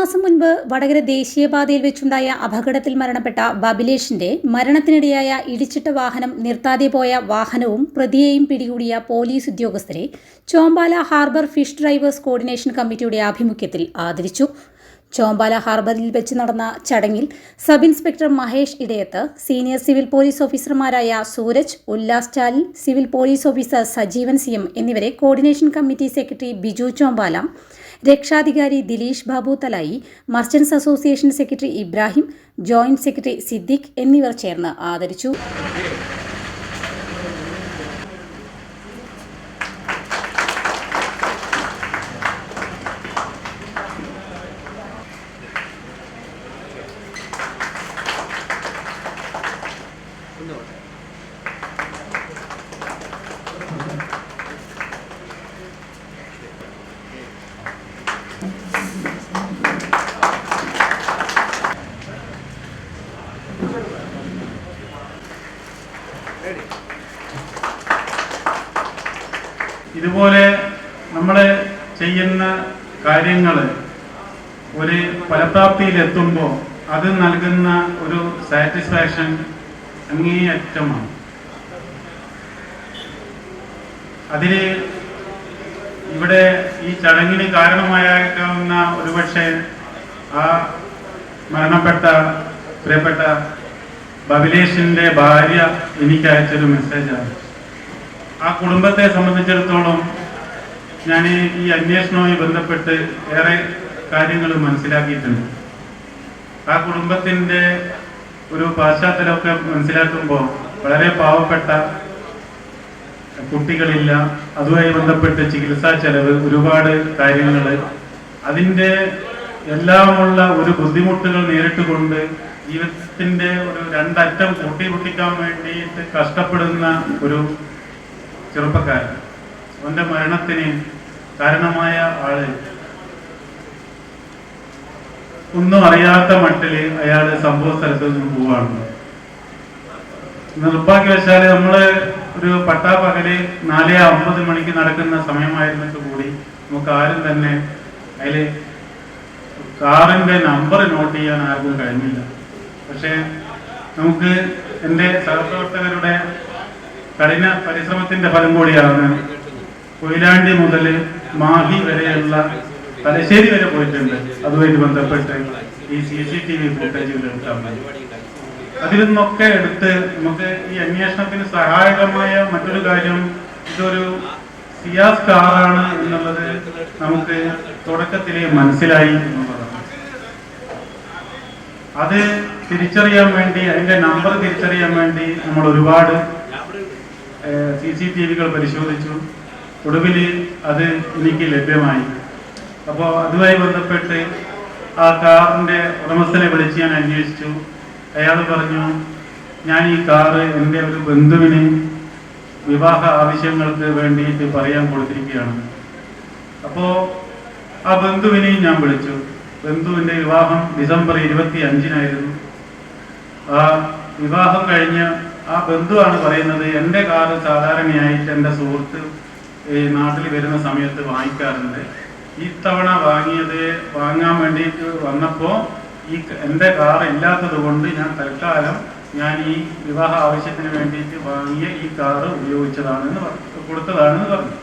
മാസം മുൻപ് വടകര ദേശീയപാതയിൽ വെച്ചുണ്ടായ അപകടത്തിൽ മരണപ്പെട്ട ബബിലേഷിന്റെ മരണത്തിനിടയായ ഇടിച്ചിട്ട വാഹനം നിർത്താതെ പോയ വാഹനവും പ്രതിയെയും പിടികൂടിയ പോലീസ് ഉദ്യോഗസ്ഥരെ Chombala harbour fish drivers coordination കമ്മിറ്റിയുടെ ആഭിമുഖ്യത്തിൽ ആദരിച്ചു. ചോമ്പാല ഹാർബറിൽ വെച്ച് നടന്ന ചടങ്ങിൽ sub inspector Mahesh Edayath, senior civil police ഓഫീസർമാരായ Sooraj, Ullas Chalil, civil police officer Sajeevan CM എന്നിവരെ coordination committee secretary Biju Chombala, രക്ഷാധികാരി Dileesh Babu Thalayi, merchants association secretary Ibrahim, joint secretary Siddique എന്നിവർ ചേർന്ന് ആദരിച്ചു. ഇതുപോലെ നമ്മൾ ചെയ്യുന്ന കാര്യങ്ങൾ ഒരു ഫലപ്രാപ്തിയിലെത്തുമ്പോൾ അത് നൽകുന്ന ഒരു സാറ്റിസ്ഫാക്ഷൻ അങ്ങേയറ്റമാണ്. അതിന് ഇവിടെ ഈ ചടങ്ങിന് കാരണമായേക്കാവുന്ന ഒരുപക്ഷെ ആ മരണപ്പെട്ട പ്രിയപ്പെട്ട ബബിലേഷിന്റെ ഭാര്യ എനിക്ക് അയച്ചൊരു മെസ്സേജാണ്. ആ കുടുംബത്തെ സംബന്ധിച്ചിടത്തോളം ഞാൻ ഈ അന്വേഷണവുമായി ബന്ധപ്പെട്ട് ഏറെ കാര്യങ്ങൾ മനസ്സിലാക്കിയിട്ടുണ്ട്. ആ കുടുംബത്തിൻ്റെ ഒരു പശ്ചാത്തലമൊക്കെ മനസ്സിലാക്കുമ്പോൾ വളരെ പാവപ്പെട്ട കുട്ടികളില്ല, അതുമായി ബന്ധപ്പെട്ട് ചികിത്സാ ചെലവ്, ഒരുപാട് കാര്യങ്ങൾ, അതിൻ്റെ എല്ലാമുള്ള ഒരു ബുദ്ധിമുട്ടുകൾ നേരിട്ടുകൊണ്ട് ജീവിതത്തിൻ്റെ ഒരു രണ്ടറ്റം കൂട്ടിമുട്ടിക്കാൻ വേണ്ടിയിട്ട് കഷ്ടപ്പെടുന്ന ഒരു ചെറുപ്പക്കാരൻ. അവന്റെ മരണത്തിന് കാരണമായ ആള് ഒന്നും അറിയാത്ത മട്ടില് അയാള് സംഭവ സ്ഥലത്ത് നിന്ന് പോവാണ്. നിർഭാഗ്യവശാല് നമ്മള് ഒരു പട്ടാപ്പകല് 4:50 മണിക്ക് നടക്കുന്ന സമയമായിരുന്നിട്ട് കൂടി നമുക്ക് ആരും തന്നെ അതില് കാറിന്റെ നമ്പർ നോട്ട് ചെയ്യാൻ ആർക്കും കഴിഞ്ഞില്ല. പക്ഷെ നമുക്ക് എൻ്റെ സഹപ്രവർത്തകരുടെ കഠിന പരിശ്രമത്തിന്റെ ഫലം കൂടിയാണ് കൊയിലാണ്ടി മുതൽ മാഹി വരെയുള്ള തലശ്ശേരി വരെ പോയിട്ടുണ്ട്. അതുമായിട്ട് ബന്ധപ്പെട്ട് ഈ CCTV ഫുട്ടേജുകൾ എടുക്കാൻ മതി. അതിൽ നിന്നൊക്കെ എടുത്ത് നമുക്ക് ഈ അന്വേഷണത്തിന് സഹായകമായ മറ്റൊരു കാര്യം, ഇതൊരു സിയാസ് കാറാണ് എന്നുള്ളത് നമുക്ക് തുടക്കത്തിലേ മനസ്സിലായി എന്നുള്ളതാണ്. അത് തിരിച്ചറിയാൻ വേണ്ടി, അതിന്റെ നമ്പർ തിരിച്ചറിയാൻ വേണ്ടി നമ്മൾ ഒരുപാട് CCTVകൾ പരിശോധിച്ചു. ഒടുവിൽ അത് എനിക്ക് ലഭ്യമായി. അപ്പോൾ അതുമായി ബന്ധപ്പെട്ട് ആ കാറിൻ്റെ ഉടമസ്ഥനെ വിളിച്ച് ഞാൻ അന്വേഷിച്ചു. അയാൾ പറഞ്ഞു, ഞാൻ ഈ കാറ് എൻ്റെ ഒരു ബന്ധുവിന് വിവാഹ ആവശ്യങ്ങൾക്ക് വേണ്ടിയിട്ട് പറയാൻ കൊടുത്തിരിക്കുകയാണ്. അപ്പോൾ ആ ബന്ധുവിനെയും ഞാൻ വിളിച്ചു. ബന്ധുവിൻ്റെ വിവാഹം ഡിസംബർ 25-നായിരുന്നു. ആ വിവാഹം കഴിഞ്ഞ് ആ ബന്ധുവാണ് പറയുന്നത്, എൻ്റെ കാറ് സാധാരണയായിട്ട് എൻ്റെ സുഹൃത്ത് നാട്ടിൽ വരുന്ന സമയത്ത് വാങ്ങിക്കാറുണ്ട്. ഇത്തവണ വാങ്ങാൻ വേണ്ടിയിട്ട് വന്നപ്പോൾ എൻ്റെ കാർ ഇല്ലാത്തത് കൊണ്ട് ഞാൻ തൽക്കാലം ഈ വിവാഹ ആവശ്യത്തിന് വേണ്ടിയിട്ട് വാങ്ങിയ ഈ കാറ് കൊടുത്തതാണെന്ന് പറഞ്ഞു.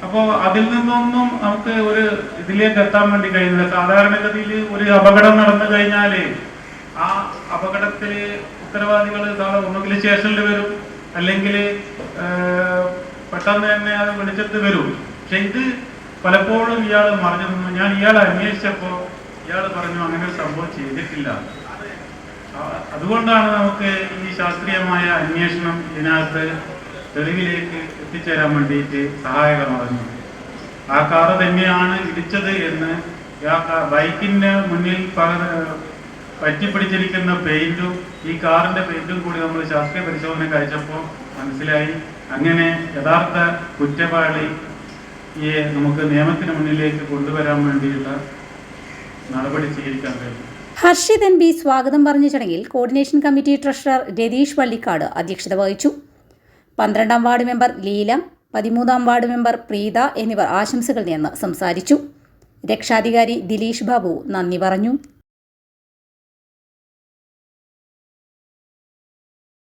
അപ്പോൾ അതിൽ നിന്നൊന്നും നമുക്ക് ഒരു ഇതിലേക്ക് എത്താൻ വേണ്ടി കഴിയുന്നില്ല. സാധാരണഗതിയിൽ ഒരു അപകടം നടന്നു കഴിഞ്ഞാൽ ആ അപകടത്തിൽ ഉത്തരവാദികൾ ഒന്നുകിൽ സ്റ്റേഷനിൽ വരും, അല്ലെങ്കിൽ പെട്ടെന്ന് തന്നെ അത് വിളിച്ചിട്ട് വരും. പക്ഷെ ഇത് പലപ്പോഴും ഇയാൾ മറിഞ്ഞു നിന്നു. ഞാൻ ഇയാളെ അന്വേഷിച്ചപ്പോൾ ഇയാൾ പറഞ്ഞു അങ്ങനെ ഒരു സംഭവം ചെയ്തിട്ടില്ല. അതുകൊണ്ടാണ് നമുക്ക് ഈ ശാസ്ത്രീയമായ അന്വേഷണം ഇതിനകത്ത് തെളിവിലേക്ക് എത്തിച്ചേരാൻ വേണ്ടിയിട്ട് സഹായകമാകുന്നത്. ആ കാറ് തന്നെയാണ് ഇടിച്ചത് എന്ന് ബൈക്കിന്റെ മുന്നിൽ പറ്റിപ്പിടിച്ചിരിക്കുന്ന പെയിന്റും ഈ കാറിന്റെ പെയിന്റും കൂടി നമ്മൾ ശാസ്ത്രീയ പരിശോധനയ്ക്ക് അയച്ചപ്പോൾ മനസ്സിലായി. അങ്ങനെ യഥാർത്ഥ കുറ്റവാളിയെ നമുക്ക് നിയമത്തിന് മുന്നിലേക്ക് കൊണ്ടുവരാൻ വേണ്ടിയുള്ള നടപടി സ്വീകരിക്കാൻ കഴിയും. ഹർഷിത് MP സ്വാഗതം പറഞ്ഞ ചടങ്ങിൽ coordination committee treasurer Ratheesh Vallikkad അധ്യക്ഷത വഹിച്ചു. 12-ാം ward member Leela, 13-ാം ward member Preetha എന്നിവർ ആശംസകൾ നേർന്ന് സംസാരിച്ചു. രക്ഷാധികാരി ദിലീഷ് ബാബു നന്ദി പറഞ്ഞു.